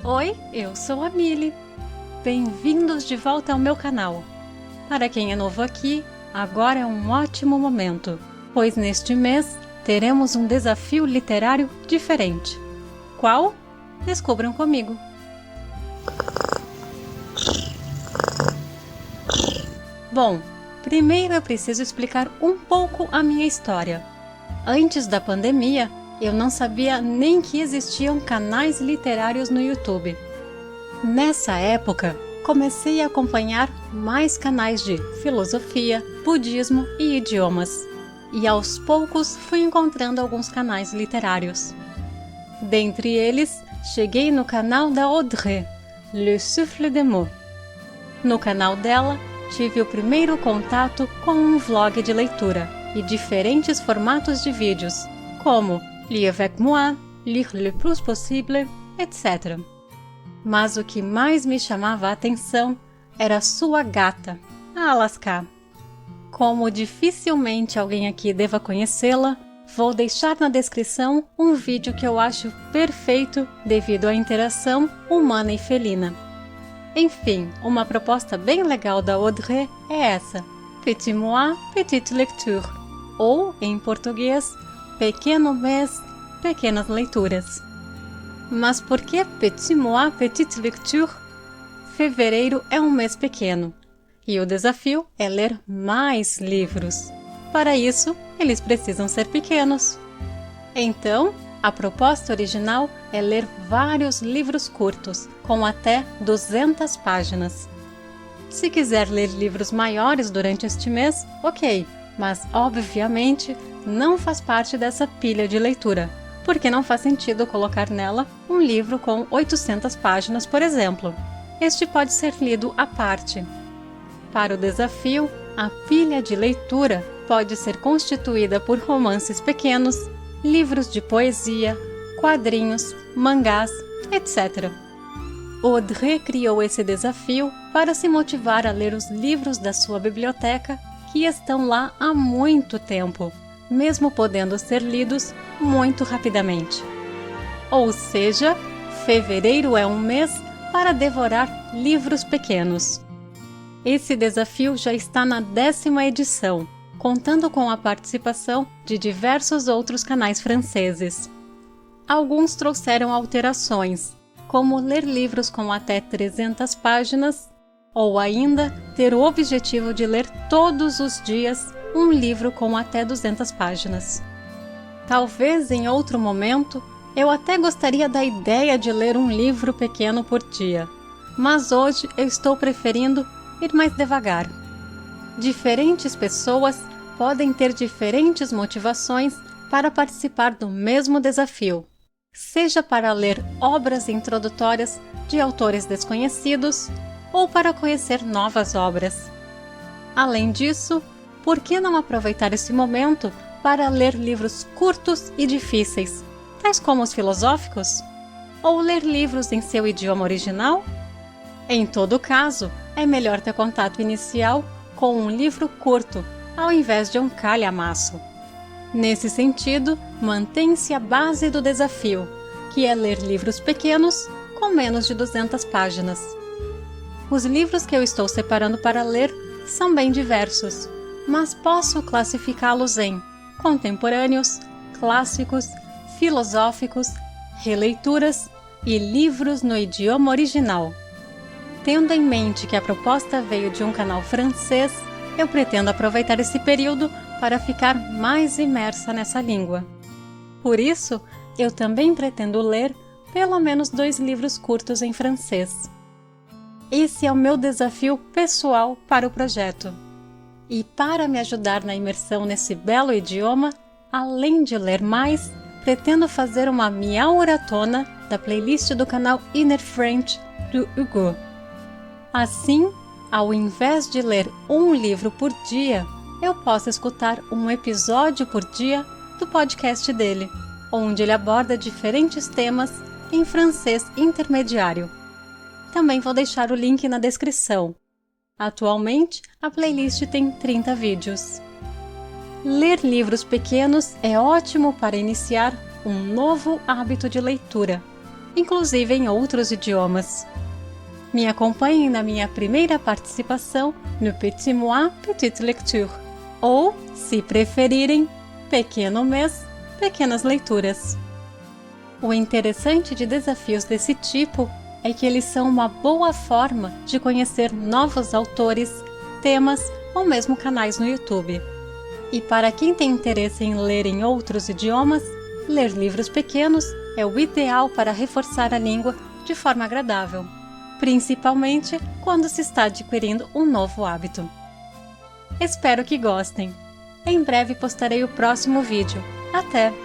Oi, eu sou a Mili. Bem-vindos de volta ao meu canal. Para quem é novo aqui, agora é um ótimo momento, pois neste mês teremos um desafio literário diferente. Qual? Descubram comigo. Bom, primeiro eu preciso explicar um pouco a minha história. Antes da pandemia, eu não sabia nem que existiam canais literários no YouTube. Nessa época, comecei a acompanhar mais canais de filosofia, budismo e idiomas. E aos poucos fui encontrando alguns canais literários. Dentre eles, cheguei no canal da Audrey, Le Souffle des Mots. No canal dela, tive o primeiro contato com um vlog de leitura e diferentes formatos de vídeos, como Lire avec moi, Lire le plus possible, etc. Mas o que mais me chamava a atenção era sua gata, a Alaska. Como dificilmente alguém aqui deva conhecê-la, vou deixar na descrição um vídeo que eu acho perfeito devido à interação humana e felina. Enfim, uma proposta bem legal da Audrey é essa, Petit Mois, Petite Lecture, ou, em português, Pequeno Mês, Pequenas Leituras. Mas por que Petit Mois, Petite Lecture? Fevereiro é um mês pequeno, e o desafio é ler mais livros. Para isso, eles precisam ser pequenos. Então, a proposta original é ler vários livros curtos, com até 200 páginas. Se quiser ler livros maiores durante este mês, ok, mas obviamente não faz parte dessa pilha de leitura, porque não faz sentido colocar nela um livro com 800 páginas, por exemplo. Este pode ser lido à parte. Para o desafio, a pilha de leitura pode ser constituída por romances pequenos, livros de poesia, quadrinhos, mangás, etc. Audrey criou esse desafio para se motivar a ler os livros da sua biblioteca que estão lá há muito tempo, mesmo podendo ser lidos muito rapidamente. Ou seja, fevereiro é um mês para devorar livros pequenos. Esse desafio já está na 10ª edição, contando com a participação de diversos outros canais franceses. Alguns trouxeram alterações, como ler livros com até 300 páginas, ou ainda ter o objetivo de ler todos os dias um livro com até 200 páginas. Talvez em outro momento eu até gostaria da ideia de ler um livro pequeno por dia, mas hoje eu estou preferindo ir mais devagar. Diferentes pessoas podem ter diferentes motivações para participar do mesmo desafio, seja para ler obras introdutórias de autores desconhecidos ou para conhecer novas obras. Além disso, por que não aproveitar esse momento para ler livros curtos e difíceis, tais como os filosóficos? Ou ler livros em seu idioma original? Em todo caso, é melhor ter contato inicial com um livro curto, ao invés de um calhamaço. Nesse sentido, mantém-se a base do desafio, que é ler livros pequenos com menos de 200 páginas. Os livros que eu estou separando para ler são bem diversos, mas posso classificá-los em contemporâneos, clássicos, filosóficos, releituras e livros no idioma original. Tendo em mente que a proposta veio de um canal francês, eu pretendo aproveitar esse período para ficar mais imersa nessa língua. Por isso, eu também pretendo ler pelo menos 2 livros curtos em francês. Esse é o meu desafio pessoal para o projeto. E para me ajudar na imersão nesse belo idioma, além de ler mais, pretendo fazer uma miauratona da playlist do canal Inner French do Hugo. Assim, ao invés de ler um livro por dia, eu posso escutar um episódio por dia do podcast dele, onde ele aborda diferentes temas em francês intermediário. Também vou deixar o link na descrição. Atualmente, a playlist tem 30 vídeos. Ler livros pequenos é ótimo para iniciar um novo hábito de leitura. inclusive em outros idiomas. Me acompanhem na minha primeira participação no Petit Mois, Petite Lecture, ou, se preferirem, Pequeno Mês, Pequenas Leituras. O interessante de desafios desse tipo é que eles são uma boa forma de conhecer novos autores, temas ou mesmo canais no YouTube. E para quem tem interesse em ler em outros idiomas, ler livros pequenos é o ideal para reforçar a língua de forma agradável, principalmente quando se está adquirindo um novo hábito. Espero que gostem! Em breve postarei o próximo vídeo. Até!